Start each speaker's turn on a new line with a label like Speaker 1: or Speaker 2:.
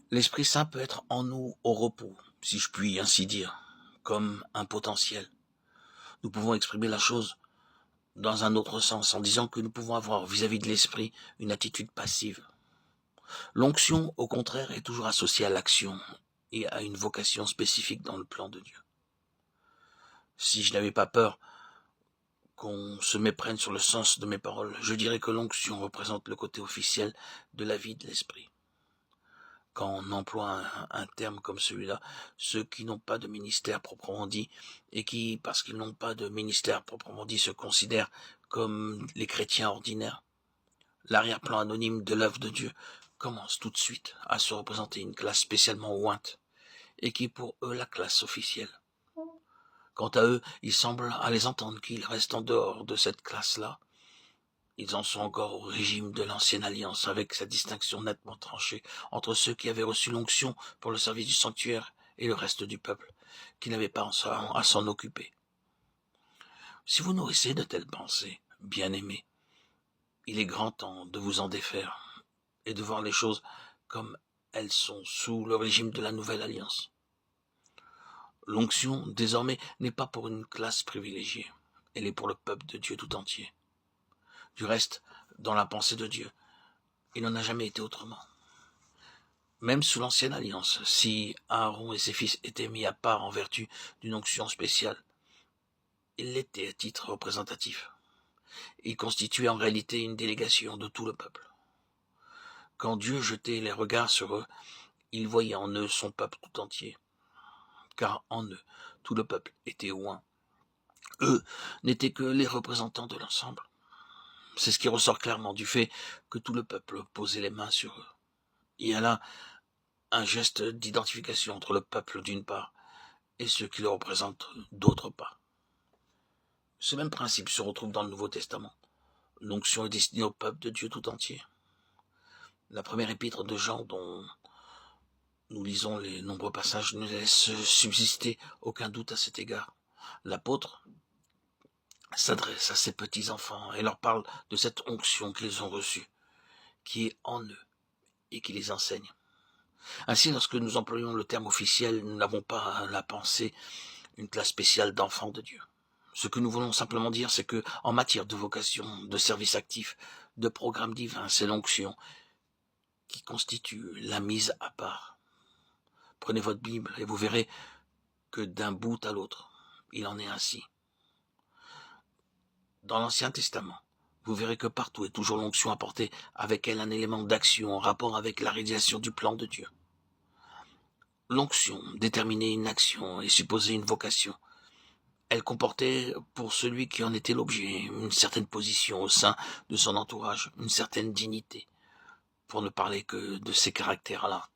Speaker 1: L'Esprit Saint peut être en nous au repos, si je puis ainsi dire, comme un potentiel. Nous pouvons exprimer la chose dans un autre sens, en disant que nous pouvons avoir vis-à-vis de l'Esprit une attitude passive. L'onction, au contraire, est toujours associée à l'action et à une vocation spécifique dans le plan de Dieu. Si je n'avais pas peur qu'on se méprenne sur le sens de mes paroles, je dirais que l'onction représente le côté officiel de la vie de l'Esprit. Quand on emploie un terme comme celui-là, ceux qui n'ont pas de ministère proprement dit, et qui, parce qu'ils n'ont pas de ministère proprement dit, se considèrent comme les chrétiens ordinaires, l'arrière-plan anonyme de l'œuvre de Dieu commence tout de suite à se représenter une classe spécialement ointe, et qui est pour eux la classe officielle. Quant à eux, il semble à les entendre qu'ils restent en dehors de cette classe-là. Ils en sont encore au régime de l'ancienne alliance, avec sa distinction nettement tranchée entre ceux qui avaient reçu l'onction pour le service du sanctuaire et le reste du peuple, qui n'avait pas à s'en occuper. Si vous nourrissez de telles pensées, bien-aimés, il est grand temps de vous en défaire et de voir les choses comme elles sont sous le régime de la nouvelle alliance. L'onction, désormais, n'est pas pour une classe privilégiée, elle est pour le peuple de Dieu tout entier. Du reste, dans la pensée de Dieu, il n'en a jamais été autrement. Même sous l'ancienne alliance, si Aaron et ses fils étaient mis à part en vertu d'une onction spéciale, ils l'étaient à titre représentatif. Ils constituaient en réalité une délégation de tout le peuple. Quand Dieu jetait les regards sur eux, il voyait en eux son peuple tout entier, car en eux, tout le peuple était oint. Eux n'étaient que les représentants de l'ensemble. C'est ce qui ressort clairement du fait que tout le peuple posait les mains sur eux. Il y a là un geste d'identification entre le peuple d'une part et ceux qui le représentent d'autre part. Ce même principe se retrouve dans le Nouveau Testament. L'onction est destinée au peuple de Dieu tout entier. La première épître de Jean, dont nous lisons les nombreux passages, ne laisse subsister aucun doute à cet égard. L'apôtre s'adresse à ses petits-enfants et leur parle de cette onction qu'ils ont reçue, qui est en eux et qui les enseigne. Ainsi, lorsque nous employons le terme officiel, nous n'avons pas à la pensée une classe spéciale d'enfants de Dieu. Ce que nous voulons simplement dire, c'est que, en matière de vocation, de service actif, de programme divin, c'est l'onction qui constitue la mise à part. Prenez votre Bible et vous verrez que d'un bout à l'autre, il en est ainsi. Dans l'Ancien Testament, vous verrez que partout est toujours l'onction apportée avec elle un élément d'action en rapport avec la réalisation du plan de Dieu. L'onction déterminait une action et supposait une vocation. Elle comportait, pour celui qui en était l'objet, une certaine position au sein de son entourage, une certaine dignité, pour ne parler que de ces caractères-là,